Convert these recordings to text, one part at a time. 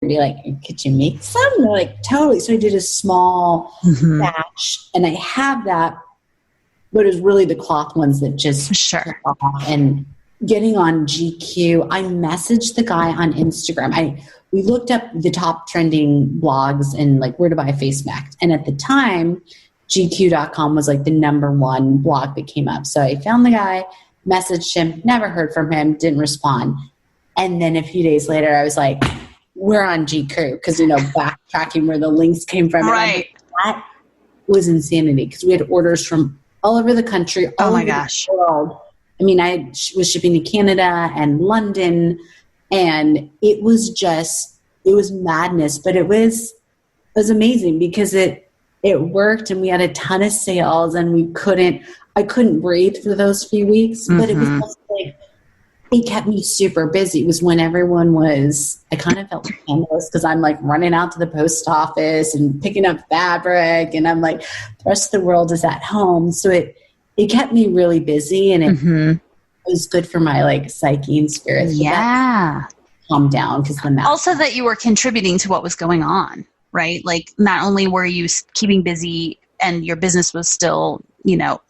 be like, could you make some? And they're like, totally. So I did a small batch, and I have that, but it was really the cloth ones that just sure. And getting on GQ, I messaged the guy on Instagram. We looked up the top trending blogs and like where to buy a face mask. And at the time, GQ.com was like the number one blog that came up. So I found the guy, messaged him, never heard from him, didn't respond. And then a few days later, I was like, we're on GQ because, backtracking where the links came from. Right. That was insanity because we had orders from all over the country, all over the world. I mean, I was shipping to Canada and London, and it was madness, but it was amazing because it worked, and we had a ton of sales, and I couldn't breathe for those few weeks, but it was also like, it kept me super busy. It was when everyone I kind of felt scandalous because I'm like running out to the post office and picking up fabric, and I'm like, the rest of the world is at home. So it kept me really busy, and it was good for my like psyche and spirit. So calm down because the also that you were contributing to what was going on, right? Like not only were you keeping busy and your business was still,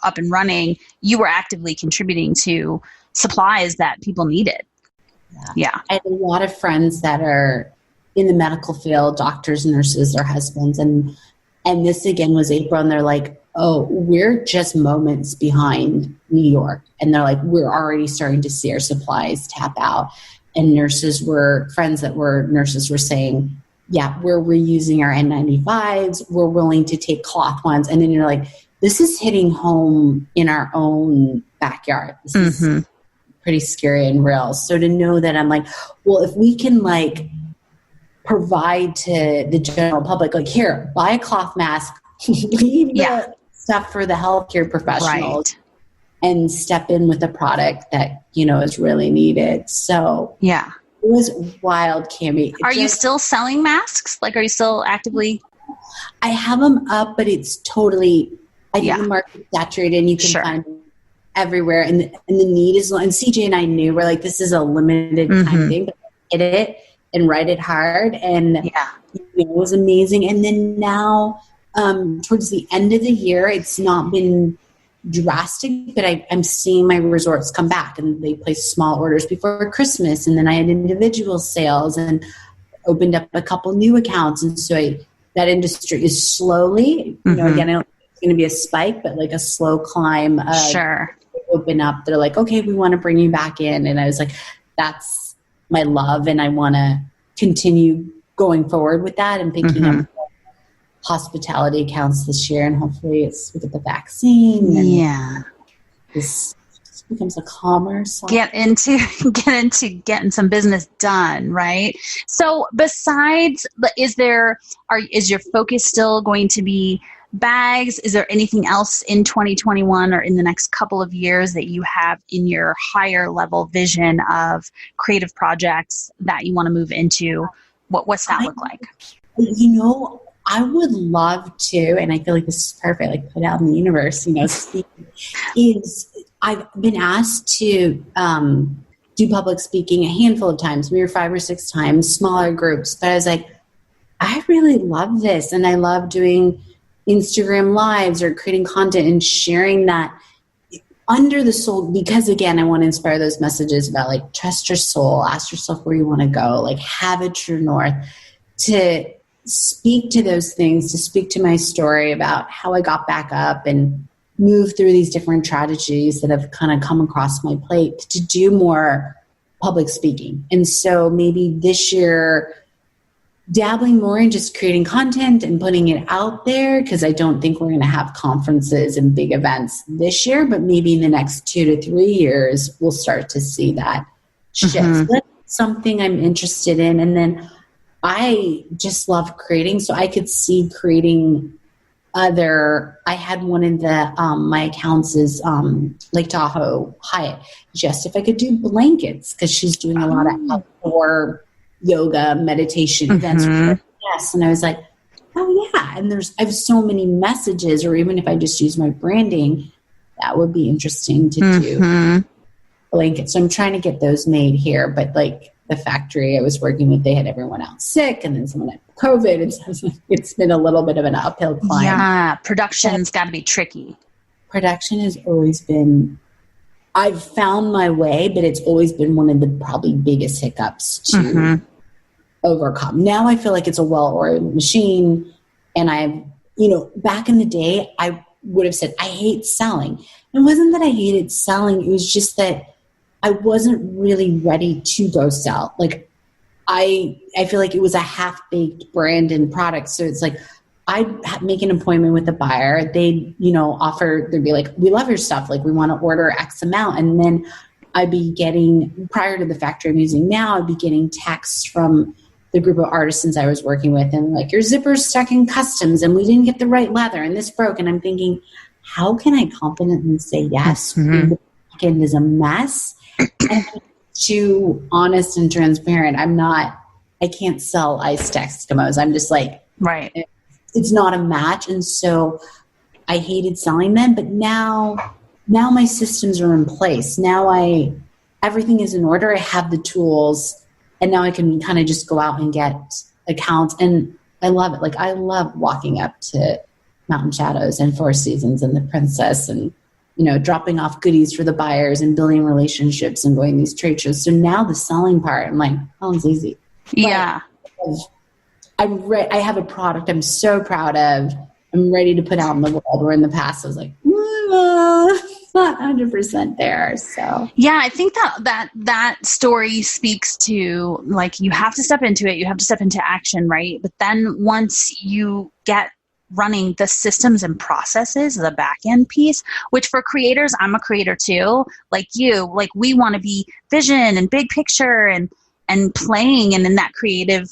up and running, you were actively contributing to supplies that people needed. Yeah. I had a lot of friends that are in the medical field, doctors, nurses, their husbands. And this again was April, and they're like, oh, we're just moments behind New York. And they're like, we're already starting to see our supplies tap out. And friends that were nurses were saying, yeah, we're reusing our N95s. We're willing to take cloth ones. And then you're like, this is hitting home in our own backyard. This is pretty scary and real. So to know that I'm like, well, if we can like provide to the general public, like here, buy a cloth mask, leave the stuff for the healthcare professionals, and step in with a product that, is really needed. So it was wild, Cammie. Are you still selling masks? Like, are you still actively? I have them up, but it's totally, I think the market's saturated, and you can find them everywhere. And the need is, and CJ and I knew, we're like, this is a limited time thing, but hit it and write it hard. And it was amazing. And then now, towards the end of the year, it's not been drastic, but I'm seeing my resorts come back, and they place small orders before Christmas. And then I had individual sales and opened up a couple new accounts. And so that industry is slowly, again, I don't think it's going to be a spike, but like a slow climb. Open up. They're like, okay, we want to bring you back in. And I was like, that's my love. And I want to continue going forward with that and picking up hospitality accounts this year, and hopefully we get the vaccine. And this becomes a calmer side. Get into getting some business done, right? So besides, is your focus still going to be bags? Is there anything else in 2021 or in the next couple of years that you have in your higher level vision of creative projects that you want to move into? What's that look like? I would love to, and I feel like this is perfect, like put out in the universe, I've been asked to do public speaking a handful of times, maybe 5 or 6 times, smaller groups. But I was like, I really love this. And I love doing Instagram lives or creating content and sharing that under the soul, because again, I want to inspire those messages about like, trust your soul, ask yourself where you want to go, like have a true north, to speak to those things, to speak to my story about how I got back up and move through these different tragedies that have kind of come across my plate, to do more public speaking. And so maybe this year, dabbling more in just creating content and putting it out there, because I don't think we're going to have conferences and big events this year, but maybe in the next 2 to 3 years, we'll start to see that shift. So that's something I'm interested in. And then I just love creating, so I could see creating I had one in the, my accounts is Lake Tahoe Hyatt, just if I could do blankets, because she's doing a lot of outdoor yoga, meditation events. Yes. And I was like, oh yeah. And I have so many messages, or even if I just use my branding, that would be interesting to do blankets. So I'm trying to get those made here, but like the factory I was working with, they had everyone out sick, and then someone had COVID. And so it's been a little bit of an uphill climb. Yeah, production's got to be tricky. Production has always been, I've found my way, but it's always been one of the probably biggest hiccups to overcome. Now I feel like it's a well-oiled machine. And I've, back in the day, I would have said, I hate selling. It wasn't that I hated selling. It was just that I wasn't really ready to go sell. Like I feel like it was a half-baked brand and product. So it's like, I'd make an appointment with the buyer. They'd, they'd be like, we love your stuff. Like, we want to order X amount. And then I'd be getting, prior to the factory I'm using now, I'd be getting texts from the group of artisans I was working with. And like, your zipper's stuck in customs and we didn't get the right leather and this broke. And I'm thinking, how can I confidently say yes? The back end is a mess. And too honest and transparent. I can't sell iced Eskimos. I'm just like, right. It's not a match. And so I hated selling them, but now my systems are in place. Now everything is in order. I have the tools, and now I can kind of just go out and get accounts. And I love it. Like, I love walking up to Mountain Shadows and Four Seasons and the Princess and, dropping off goodies for the buyers and building relationships and going to these trade shows. So now the selling part, I'm like, oh, it's easy. Yeah. I have a product I'm so proud of. I'm ready to put out in the world. Where in the past I was like, not 100% there. So yeah, I think that story speaks to, like, you have to step into it. You have to step into action, right? But then once you get running the systems and processes, the back end piece, which for creators, I'm a creator too, like you, like we want to be vision and big picture and playing and in that creative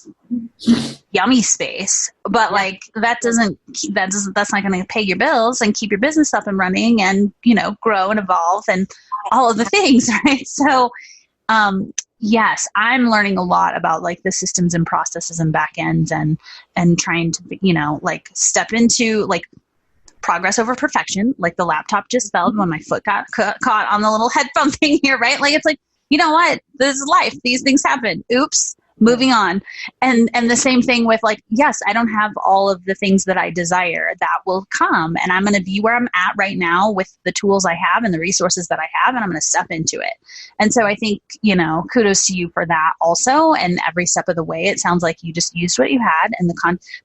yummy space, but like that's not going to pay your bills and keep your business up and running and grow and evolve and all of the things, right? So yes, I'm learning a lot about like the systems and processes and back ends and trying to like step into like progress over perfection. Like the laptop just fell when my foot got caught on the little headphone thing here, right? Like it's like, you know what? This is life. These things happen. Oops. Moving on. And the same thing with like, yes, I don't have all of the things that I desire. That will come. And I'm going to be where I'm at right now with the tools I have and the resources that I have. And I'm going to step into it. And so I think, kudos to you for that also. And every step of the way, it sounds like you just used what you had and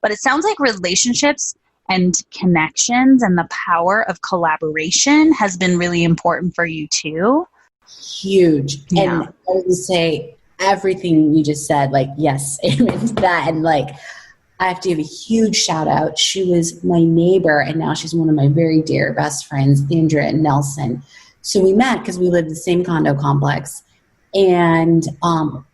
but it sounds like relationships and connections and the power of collaboration has been really important for you too. Huge. Yeah. And I would say everything you just said, like, yes, amen to that. And like, I have to give a huge shout out. She was my neighbor and now she's one of my very dear best friends, Andrea and Nelson. So we met because we lived in the same condo complex. And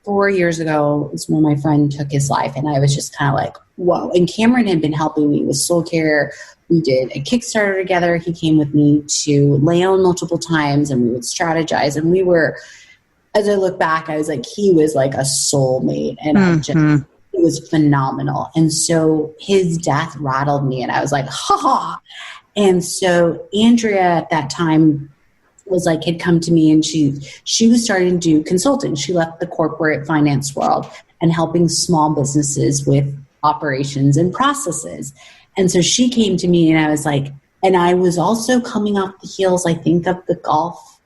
4 years ago is when my friend took his life. And I was just kind of like, whoa. And Cameron had been helping me with soul care. We did a Kickstarter together. He came with me to Leon multiple times and we would strategize. And we were, as I look back, I was like, he was like a soulmate. And it was phenomenal. And so his death rattled me. And I was like, ha. And so Andrea at that time was like, had come to me and she was starting to do consulting. She left the corporate finance world and helping small businesses with operations and processes. And so she came to me and I was like, and I was also coming off the heels, I think, of the golf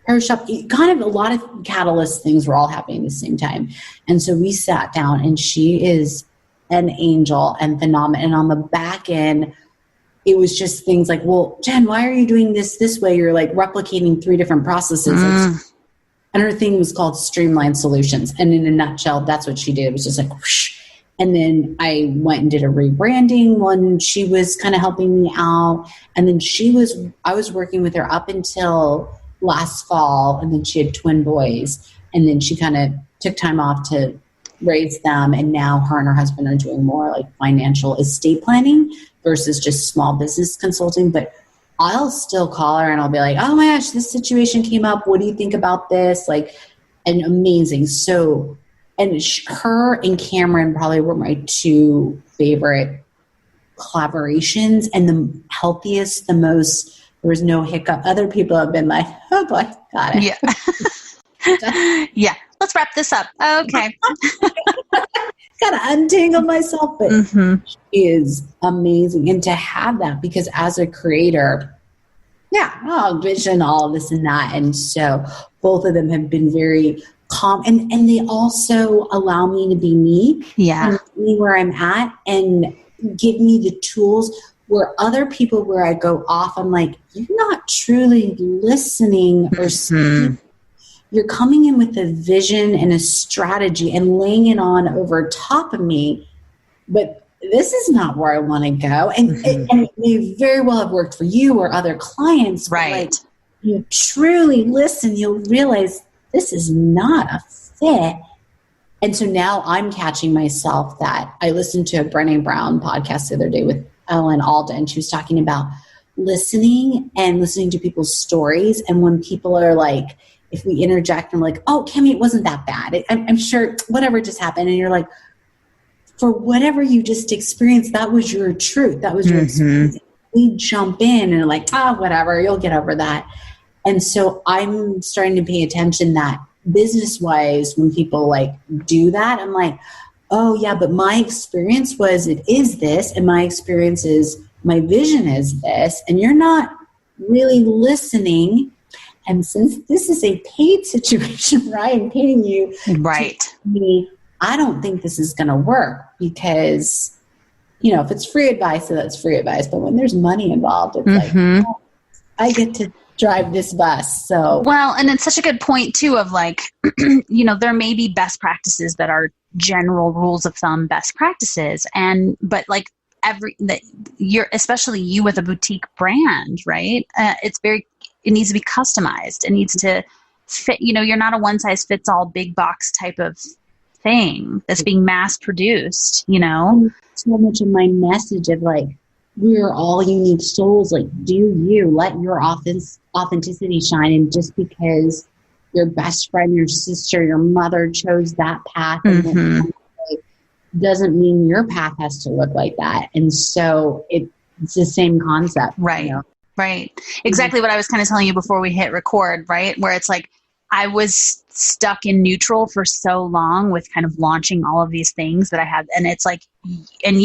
hair shop. Kind of a lot of catalyst things were all happening at the same time. And so we sat down and she is an angel and phenomenal. And on the back end, it was just things like, well, Jen, why are you doing this way? You're like replicating 3 different processes. And her thing was called Streamline Solutions. And in a nutshell, that's what she did. It was just like, whoosh. And then I went and did a rebranding when she was kind of helping me out. And then I was working with her up until last fall. And then she had twin boys. And then she kind of took time off to raise them. And now her and her husband are doing more like financial estate planning versus just small business consulting. But I'll still call her and I'll be like, oh my gosh, this situation came up. What do you think about this? Like, and amazing. So, and her and Cameron probably were my 2 favorite collaborations and the healthiest, the most, there was no hiccup. Other people have been like, oh boy, got it. Yeah. Yeah. let's wrap this up. Okay. Gotta untangle myself, but she is amazing. And to have that, because as a creator, vision, all this and that. And so both of them have been very calm, and they also allow me to be me. Yeah. And me where I'm at, and give me the tools where other people, where I go off, I'm like, you're not truly listening or speaking. You're coming in with a vision and a strategy and laying it on over top of me, but this is not where I want to go. And, and it may very well have worked for you or other clients. Right. Like, you truly listen, you'll realize this is not a fit. And so now I'm catching myself that I listened to a Brené Brown podcast the other day with Ellen Alda, and she was talking about listening and listening to people's stories. And when people are like, if we interject and like, oh, Kimmy, it wasn't that bad. I'm sure whatever just happened. And you're like, for whatever you just experienced, that was your truth. That was your experience. We jump in and like, whatever, you'll get over that. And so I'm starting to pay attention that business-wise, when people like do that, I'm like, oh yeah, but my experience was it is this, and my experience is my vision is this, and you're not really listening. And since this is a paid situation where I am paying you, right? I don't think this is going to work, because, if it's free advice, so that's free advice. But when there's money involved, it's like, I get to drive this bus. So, well, and it's such a good point too of like, there may be best practices that are general rules of thumb, best practices. But like especially you with a boutique brand, right? It needs to be customized. It needs to fit, you're not a one size fits all big box type of thing that's being mass produced, So much of my message of like, we're all unique souls. Like, do you let your authenticity shine? And just because your best friend, your sister, your mother chose that path and doesn't mean your path has to look like that. And so it's the same concept. Right. Right. Exactly what I was kind of telling you before we hit record, right? Where it's like, I was stuck in neutral for so long with kind of launching all of these things that I had. And it's like, and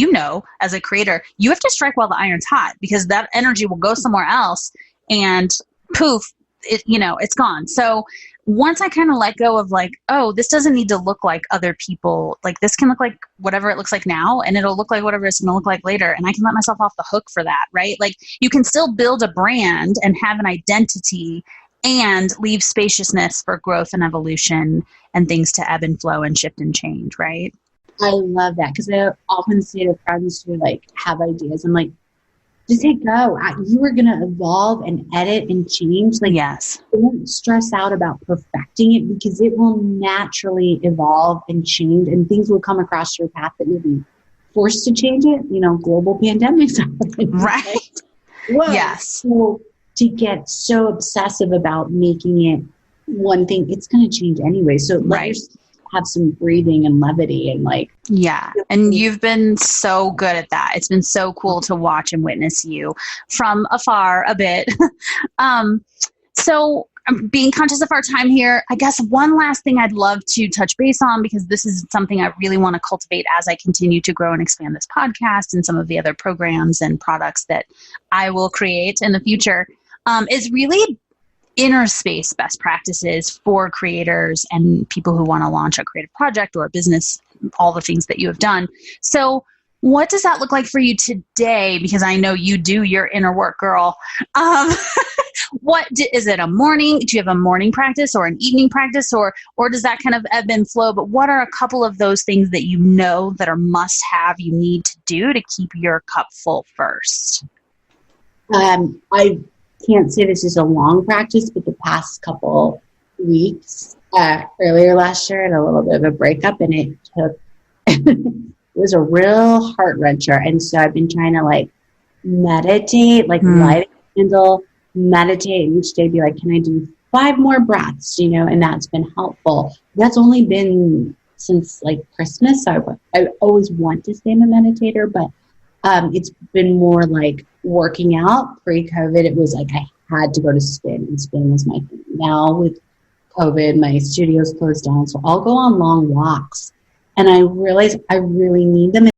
as a creator, you have to strike while the iron's hot, because that energy will go somewhere else and poof, it's gone. So once I kind of let go of like, oh, this doesn't need to look like other people. Like, this can look like whatever it looks like now, and it'll look like whatever it's going to look like later. And I can let myself off the hook for that, right? Like, you can still build a brand and have an identity and leave spaciousness for growth and evolution and things to ebb and flow and shift and change, right? I love that, because I often say to friends who like have ideas, I'm like, just hit go. You are going to evolve and edit and change. Like, yes. Don't stress out about perfecting it, because it will naturally evolve and change, and things will come across your path that you'll be forced to change it. Global pandemics. Right. Whoa. Yes. So to get so obsessive about making it one thing, it's going to change anyway. So let yourself have some breathing and levity and like. Yeah. And you've been so good at that. It's been so cool to watch and witness you from afar a bit. So being conscious of our time here, I guess one last thing I'd love to touch base on, because this is something I really want to cultivate as I continue to grow and expand this podcast and some of the other programs and products that I will create in the future, is really Innerspace best practices for creators and people who want to launch a creative project or a business, all the things that you have done. So what does that look like for you today? Because I know you do your inner work, girl. Is it a morning? Do you have a morning practice or an evening practice, or does that kind of ebb and flow? But what are a couple of those things that that are must have, you need to do to keep your cup full first? I can't say this is a long practice, but the past couple weeks, earlier last year, I had a little bit of a breakup, and it was a real heart wrencher. And so I've been trying to like meditate, like light a candle, meditate, and each day be like, can I do 5 more breaths? And that's been helpful. That's only been since like Christmas. So I always want to say I'm a meditator, but it's been more like working out. Pre-COVID, it was like I had to go to spin, and spin was my thing. Now with COVID, my studio's closed down, so I'll go on long walks. And I realize I really need them